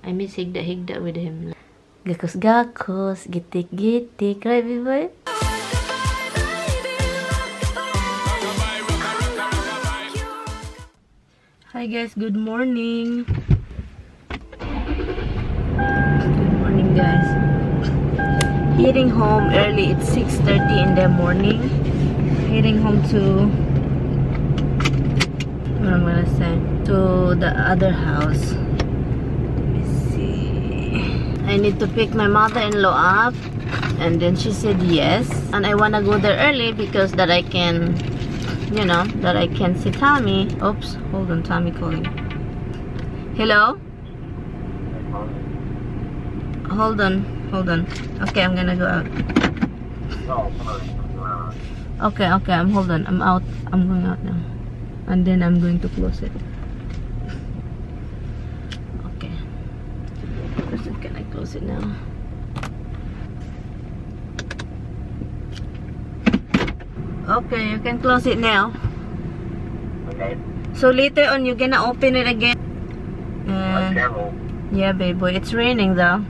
I miss higda with him. Gakos, gitik, right, boy? Hi guys, good morning. Good morning guys. Heading home early, it's 6:30 in the morning. Heading home to, what I'm gonna say, to the other house. I need to pick my mother-in-law up, and then she said yes, and I want to go there early because that I can, you know, that I can see Tommy. Oops, hold on, Tommy calling. Hello? Hold on. Okay, I'm gonna go out. Okay, hold on, I'm out. I'm going out now, and then I'm going to close it. Can I close it now? Okay, you can close it now. Okay. So later on, you're gonna open it again. Yeah, babe boy. It's raining though.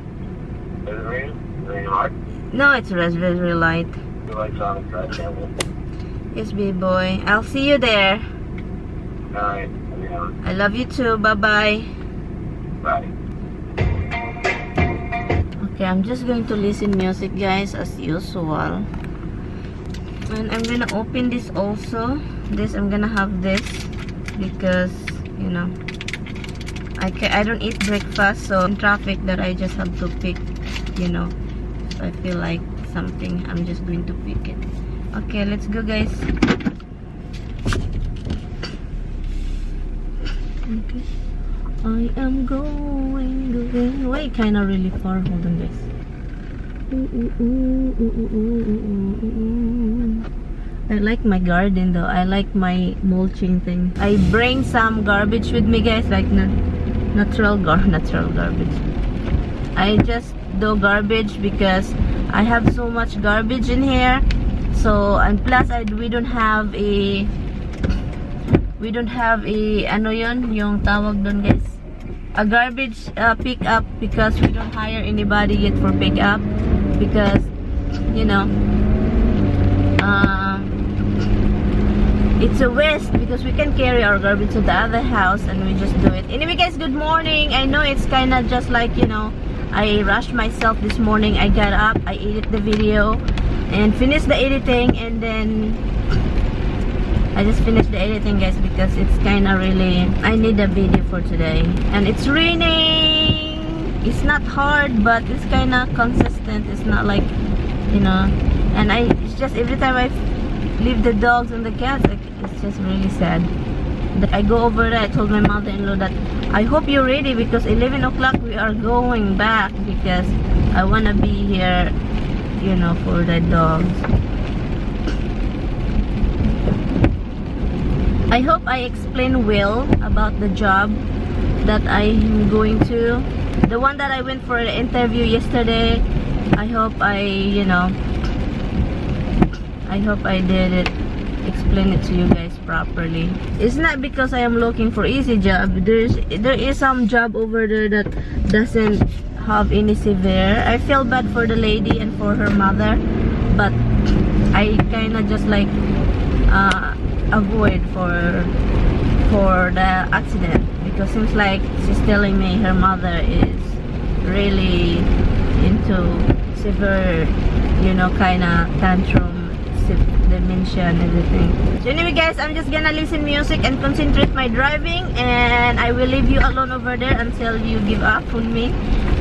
Is it raining? Raining hard? No, it's very light. You like Sonic, right, Campbell? Yes, babe boy. I'll see you there. Alright. I love you too. Bye-bye. Bye. Okay, I'm just going to listen music, guys, as usual. And I'm gonna open this also. I'm gonna have this because, you know, I don't eat breakfast, so in traffic that I just have to pick, you know. So I feel like something, I'm just going to pick it. Okay, let's go, guys. Okay. I am going. Wait, kind of really far. Hold on, guys. I like my garden though. I like my mulching thing. I bring some garbage with me, guys, like natural garbage. I just do garbage because I have so much garbage in here. So, and plus we don't have a ano yun, yung tawag doon, guys, a garbage pick up, because we don't hire anybody yet for pick up because, you know, it's a waste because we can carry our garbage to the other house and we just do it. Anyway, guys, good morning. I know it's kind of just like, you know, I rushed myself this morning. I got up, I edited the video and finished the editing, and then I just finished the editing, guys, because it's kind of really, I need a video for today. And it's raining. It's not hard, but it's kind of consistent. It's not like, you know, and it's just every time I leave the dogs and the cats, like, it's just really sad. I go over there, I told my mother-in-law that I hope you're ready because 11 o'clock we are going back because I want to be here, you know, for the dogs. I hope I explained well about the job that I'm going to. The one that I went for the interview yesterday, I hope I, you know, I hope I did it, explain it to you guys properly. It's not because I am looking for easy job. There is some job over there that doesn't have any severe. I feel bad for the lady and for her mother, but I kind of just like avoid for the accident because seems like she's telling me her mother is really into severe, you know, kind of tantrum, dementia and everything. So anyway, guys, I'm just gonna listen music and concentrate my driving, and I will leave you alone over there until you give up on me.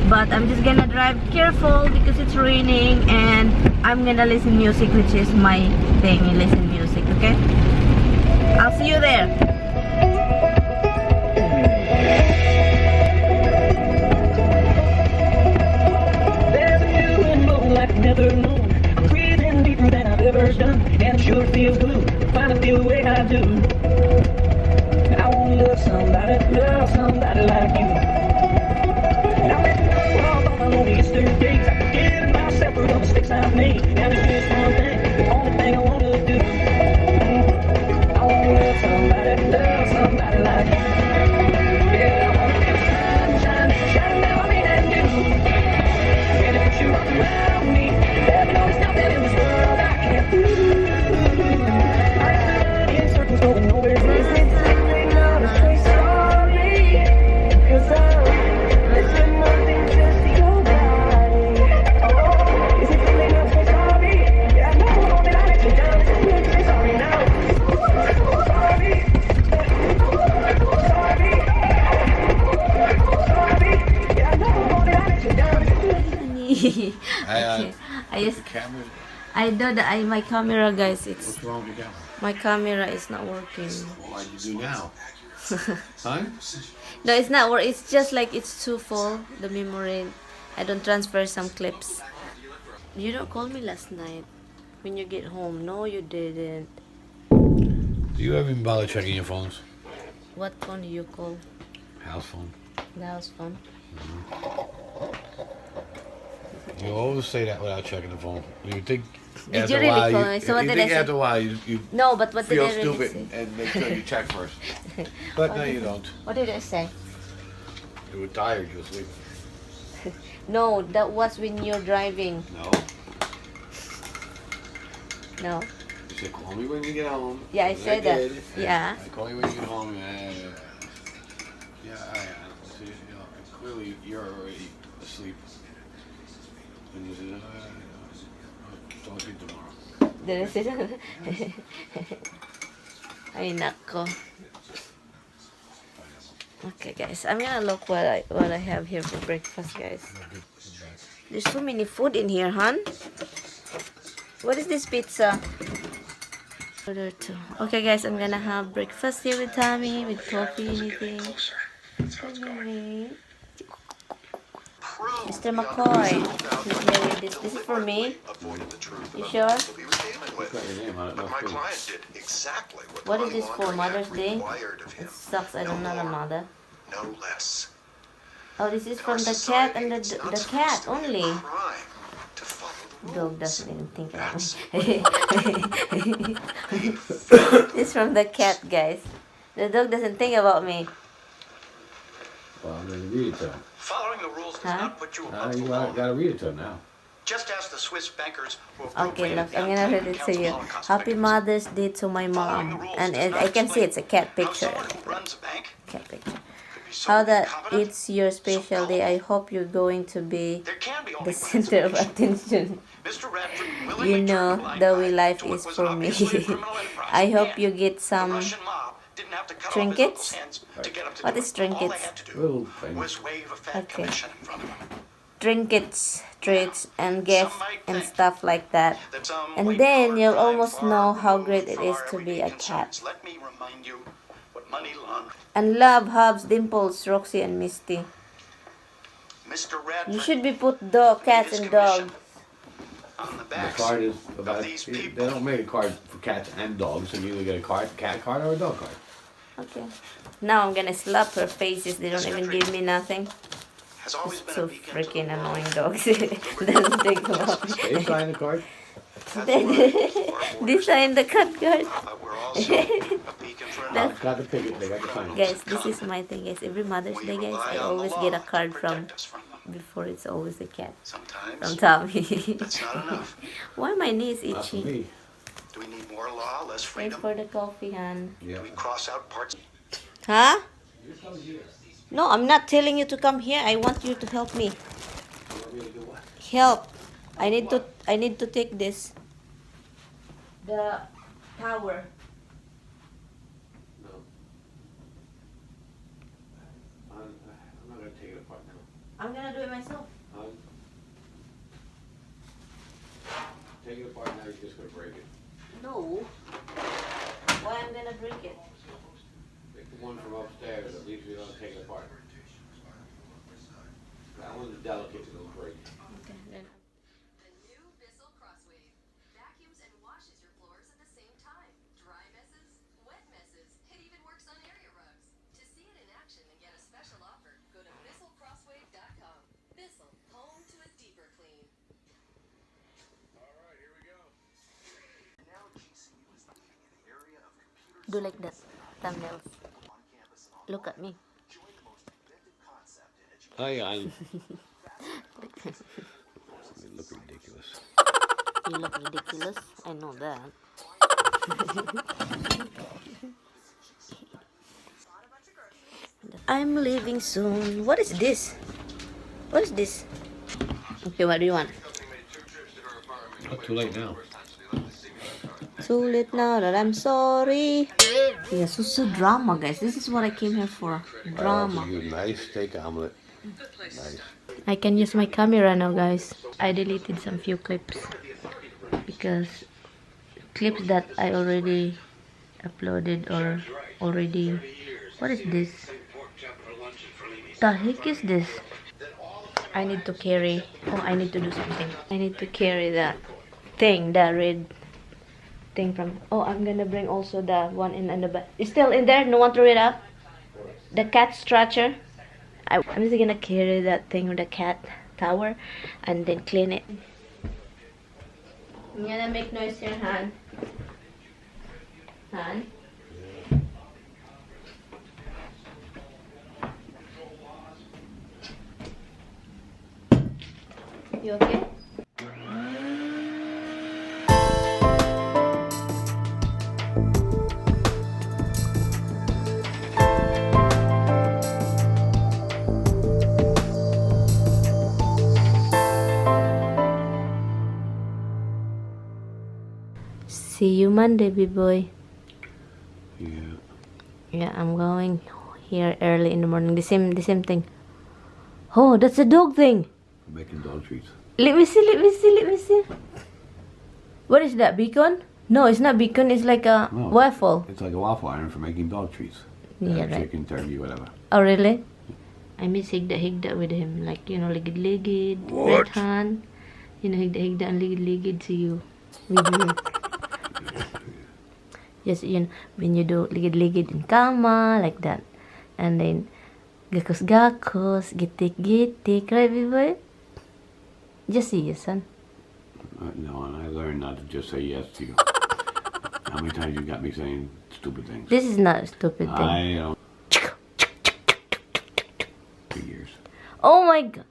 But I'm just gonna drive careful because it's raining, and I'm gonna listen music, which is my thing, listen music. Okay, I'll see you there. There's a feeling more like I've never known. I'm breathing deeper than I've ever done, and it sure feels blue to finally feel the way I do. I wanna love somebody like you. And I let go of all my lonely yesterdays. I forgive myself for the mistakes I've made, and there's just one thing, the only thing I wanna do. I wanna love somebody like you. Yeah, I Okay. I just Cameras. I know that my camera, guys, it's What's wrong with your camera? my camera is not working. What'd you do now? Huh? No, it's not work. It's just like it's too full, the memory. I don't transfer some clips. You don't call me last night when you get home. No, you didn't. Do you ever even bother checking your phones? What phone do you call? House phone. The house phone. You always say that without checking the phone. You think Did after you a really while, call me? So what you did think I say? after a while you No, but what did feel I really stupid say? and make sure you check first. But no, you don't. What did I say? You were tired. You were sleeping. No, that was when you're driving. No. No. You said call me when you get home. Yeah, I And said that. did. Yeah. I call you when you get home. Yeah. See, you know, clearly you're already asleep. And you said, I'll talk to you tomorrow. Did I say that? Ay, nako. Okay, guys. I'm gonna look what I have here for breakfast, guys. There's so many food in here, hon. What is this pizza? Order two. Okay, guys. I'm gonna have breakfast here with Tommy, with coffee, anything. Okay. Mr. McCoy, he's married. This is for me. You sure? What's got your name on it? No, My please. client did exactly what What is money this for? laundering Mother's Act Day? required of It him. sucks. I don't know the mother. No less. Oh, this is In from our the cat society, and it's not the supposed cat to be a only. crime to follow the Dog rules. doesn't even think about That's me. It's from the cat, guys. The dog doesn't think about me. Well, I'm going to read it to him. Following the rules does Huh? not put you above You the law. got to read it to him now. Just ask the Swiss bankers who Okay, appropriated look, the I'm gonna read unplanned it to accounts of you. Holocaust Happy victims. Mother's Day to my Following the mom. rules And does not I can see explain it's a cat how picture. someone who runs a bank Cat picture. could be so How that incompetent. it's your special day. I hope you're going to be There can be the only one center of explanation. attention. Mr. Radford You willingly know, turned a blind the eye way life to what is was for me. obviously a criminal enterprise. I hope And you get the some Russian mob didn't have to cut trinkets? off his uncle's hands to get him to What do is it. All they trinkets? had to Little do things. was wave a fat Okay. commission in front of him. trinkets, treats, and gifts Some might and think stuff like that. That some And white then collar you'll crime almost far know how removed great it from is our to be everyday a cat. concerns. Let me remind you what money laundering. And love, Hubs, Dimples, Roxy, and Misty. Mr. Radford You should be put dog, cats, his and commission dogs. on the The backs card is about. these They people. don't make a card for cats and dogs, so you either get a cat card or a dog card. Okay. Now I'm gonna slap her faces. They don't even give me nothing. has always It's been so a beacon to freaking the world. annoying dogs. Doesn't think about They me. sign the card. That's why our They borders, sign the cut card. we're also a beacon for That's- I've got the picket. They got the sign. Guys, this is my thing, guys. Every Mother's We Day, guys, rely I on the always law get a to card from, protect us from them. before it's always a cat. Sometimes From Tommy. that's not enough. Why my knee is Not for itchy? me. Do we need more law, less Thanks freedom? for the coffee, hon. Yeah. Do we cross out parts? Huh? No, I'm not telling you to come here. I want you to help me. Help. I need to take this. The tower. No. I'm not gonna take it apart now. I'm gonna do it myself. Take it apart now. You're just gonna break it. No. Why I'm gonna break it? Take the one from upstairs. At least we don't take it apart. That one's delicate. It'll break. Okay, then. The new Bissell Crosswave vacuums and washes your floors at the same time. Dry messes, wet messes. It even works on area rugs. To see it in action and get a special offer, go to BissellCrosswave.com. Bissell, home to a deeper clean. Do like that. Thumbnails. Look at me. Hi, you look ridiculous. You look ridiculous. I know that. I'm leaving soon. What is this? What is this? Okay, what do you want? Not too late now. Too late now that I'm sorry. Yeah, so drama, guys. This is what I came here for. Drama. You nice steak omelet. Nice. I can use my camera now, guys. I deleted some few clips because clips that I already uploaded or already. What is this? The heck is this? I need to carry. Oh, I need to do something. I need to carry that thing, the red thing from. Oh, I'm gonna bring also the one in the back. It's still in there. No one threw it up. The cat stretcher. I'm just gonna carry that thing with the cat tower and then clean it. I'm gonna make noise here, Han. Han. You okay? See you Monday, B-boy. Yeah. Yeah, I'm going here early in the morning. The same thing. Oh, that's a dog thing. Making dog treats. Let me see. What is that, bacon? No, it's not bacon. It's like a No, waffle. It's like a waffle iron for making dog treats. Yeah, right. Chicken, turkey, whatever. Oh, really? I miss higda with him. Like, you know, ligid-ligid, red hand. You know, higda and ligid-ligid to you. With you. Just, you know, when you do ligid-ligid in kama, like that. And then, gakos, gitik, right, B-boy? Just see you, son. No, and I learned not to just say yes to you. How many times you got me saying stupid things? This is not a stupid thing. I don't. For years. Oh my god.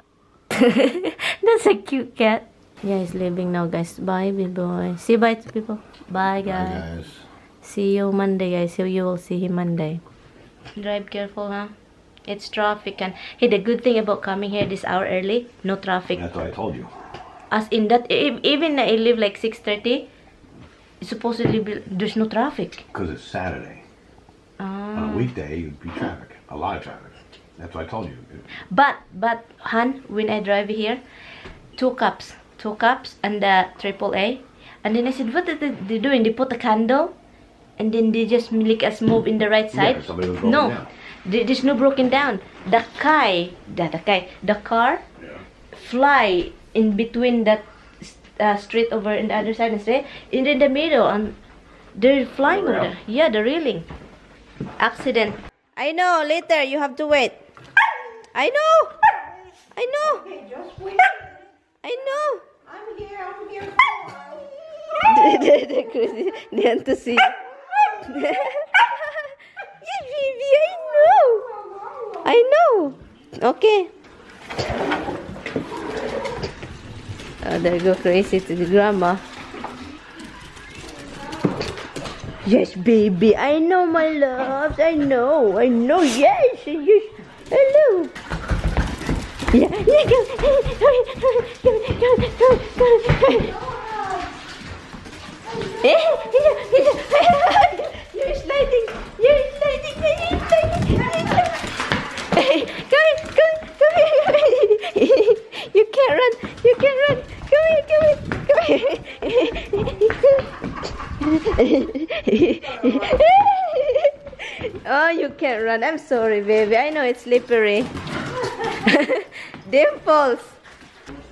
That's a cute cat. Yeah, he's leaving now, guys. Bye, B-boy. Say bye to people. Bye, guys. Bye, guys. See you Monday, guys. So you will see him Monday. Drive careful, huh? It's traffic. And hey, the good thing about coming here this hour early, no traffic. That's what I told you. As in that, even I live like 6:30, supposedly there's no traffic. Because it's Saturday. On a weekday, you'd be traffic. A lot of traffic. That's what I told you. But Han, when I drive here, two cups and the AAA, and then I said, what are they doing? They put a candle, and then they just make us move in the right side. Yeah, somebody was broken No, down. there's no broken down. The car fly in between that street over in the other side and stay in the middle, and they're flying over there. Yeah, they're reeling. Accident. I know. Later, you have to wait. I know. Okay, just wait. I know. I'm here. They want to see. Yes, baby, I know. Okay. Oh, there go crazy to the grandma. Yes, baby, I know, my loves. I know. Yes. Hello. Yeah, go. You're sliding. Come here. You can't run. Come here. Oh, you can't run. I'm sorry, baby. I know it's slippery. Dimples.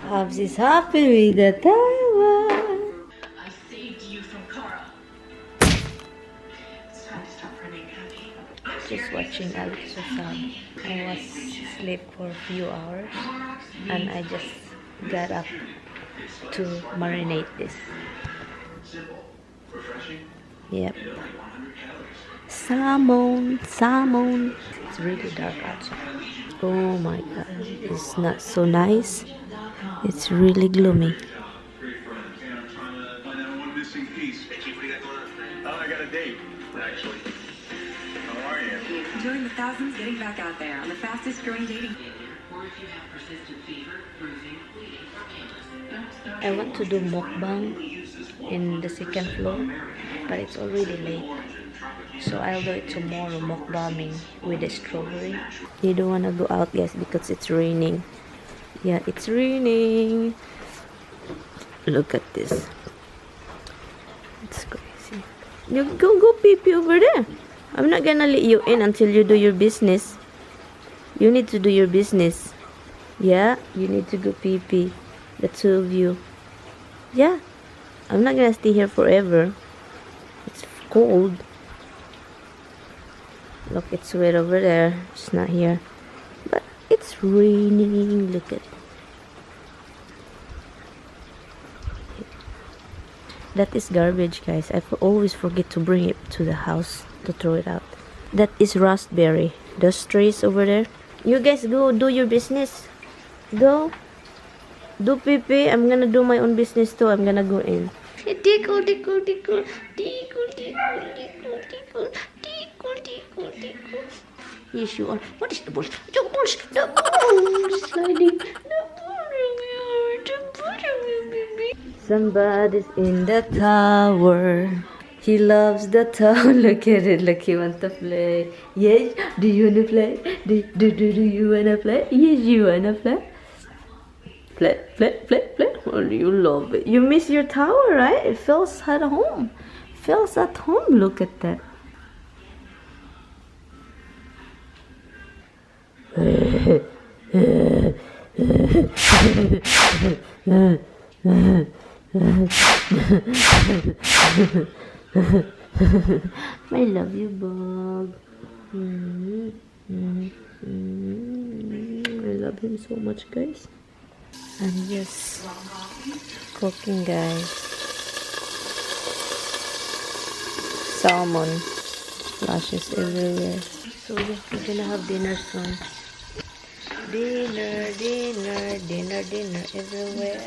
Hobbs is happy with the tower. I saved you from Kara. It's time to stop running, Abby. Just watching Alex Song. I was asleep for a few hours and I just got up to marinate this. Yep. Salmon. It's really dark outside. Oh my god, it's not so nice. It's really gloomy. I got a date, actually. How are you? Enjoying the thousands getting back out there on the fastest growing dating. Or if you have persistent fever, bruising, bleeding, or pain. I want to do mukbang in the second floor, but it's already late. So I'll do it tomorrow, mukbanging with the strawberry. You don't want to go out, guys, because it's raining. Yeah, it's raining. Look at this. It's crazy. You go pee over there. I'm not gonna let you in until you do your business. You need to do your business. Yeah, you need to go pee. The two of you. Yeah, I'm not gonna stay here forever. It's cold. Look, it's wet over there. It's not here. But it's raining. Look at it. That is garbage, guys. I always forget to bring it to the house to throw it out. That is raspberry. Those trees over there. You guys go do your business. Go. Do pee. I'm gonna do my own business too. I'm gonna go in. Tickle. Yes, you are. What is the balls? The balls sliding. Somebody's in the tower. He loves the tower. Look at it. Look, he wants to play. Yes. Do you wanna play? Do you wanna play? Yes, you wanna play. Play. Oh, you love it. You miss your tower, right? It feels at home. Feels at home. Look at that. I love you, Bob. I love him so much, guys. I'm just cooking, guys. Salmon splashes everywhere. So yeah, we're gonna have dinner soon. Dinner everywhere.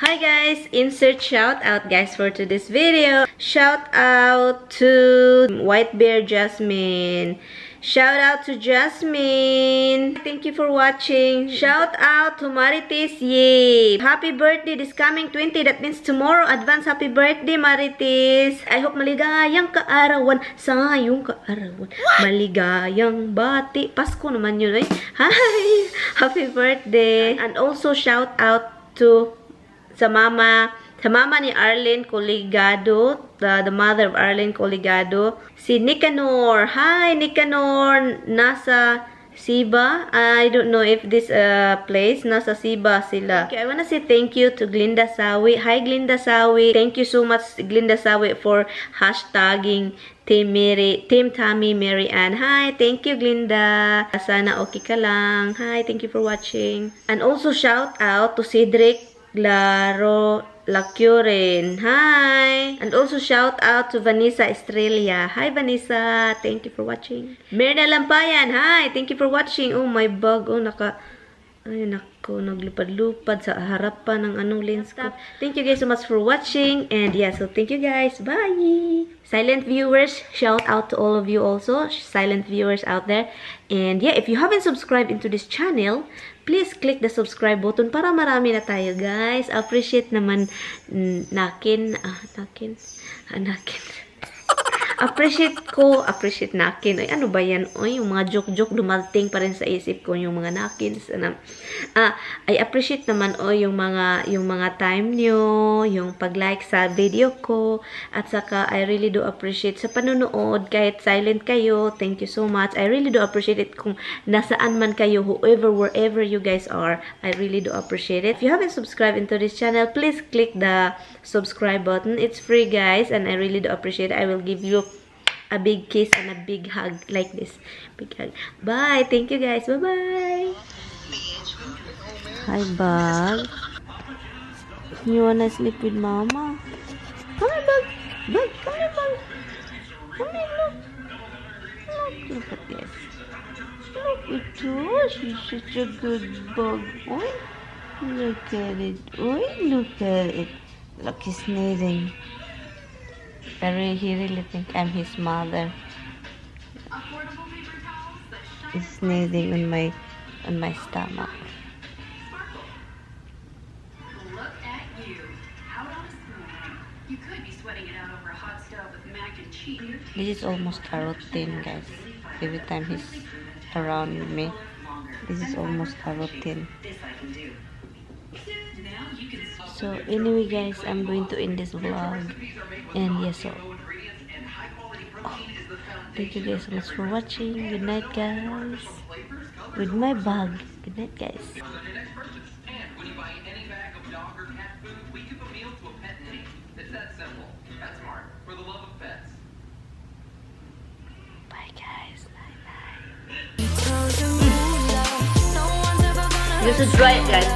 Hi guys, insert shout out, guys, for today's video. Shout out to White Bear Jasmine. Shout out to Jasmine. Thank you for watching. Shout out to Marites. Yay! Happy birthday this coming 20. That means tomorrow. Advance happy birthday, Marites. I hope maligayang kaarawan sa iyong kaarawan. Maligayang bati. Pasko naman yun, eh. Hi! Happy birthday. And also shout out to sa mama ni Arlene Coligado, the mother of Arlene Coligado, si Nicanor. Hi, Nicanor, nasa Siba. I don't know if this place, nasa Siba sila. Okay, I wanna say thank you to Glinda Sawi. Hi, Glinda Sawi. Thank you so much, Glinda Sawi, for hashtagging Team Tammy MaryAnn. Hi, thank you, Glinda. Sana okay ka lang. Hi, thank you for watching. And also shout out to Cedric Lacurin. Hi! And also shout out to Vanessa Estrella. Hi, Vanessa. Thank you for watching. Merna Lampayan. Hi! Thank you for watching. Oh, my bag. Oh, ay, nako. Naglupad-lupad sa harapan ng anong lens ko. Thank you guys so much for watching. And yeah, so thank you guys. Bye! Silent viewers, shout out to all of you also. Silent viewers out there. And yeah, if you haven't subscribed into this channel, please click the subscribe button para marami na tayo, guys. Appreciate naman nakin. Appreciate nakin. Ay, ano ba yan? Oy, yung mga joke-joke dumating pa rin sa isip ko, yung mga nakin. I appreciate naman yung mga time nyo, yung pag-like sa video ko, at saka I really do appreciate sa panonood, kahit silent kayo. Thank you so much. I really do appreciate it kung nasaan man kayo, wherever you guys are. I really do appreciate it. If you haven't subscribed into this channel, please click the subscribe button. It's free, guys, and I really do appreciate it. I will give you a big kiss and a big hug like this. Big hug. Bye. Thank you, guys. Bye-bye. Hi, Bug. You wanna sleep with Mama? Come here, Bug. Bug, come here, Bug. Come here, look. Look at this. Look at you. She's such a good bug. Oi, look at it. Oi, look at it. Look, he's sneezing. He really think I'm his mother. He's sneezing on my stomach. Look at you. Out on a school night. You could be sweating it out over a hot stove with mac and cheese. This is almost a routine, guys. Every time he's around with me, this is almost a routine. This I can do. Now you can So anyway, guys, I'm going to end this vlog. And yes, so thank you guys so much for watching. Good night, guys. With my bag. Good night, guys. When you buy any bag of dog or cat food, we give a meal to a pet in need. It's that simple. That's smart. For the love of pets. Bye, guys. Night, night. You should try it, guys.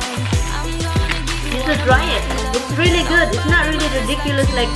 You should try it. It's really good. It's not really ridiculous like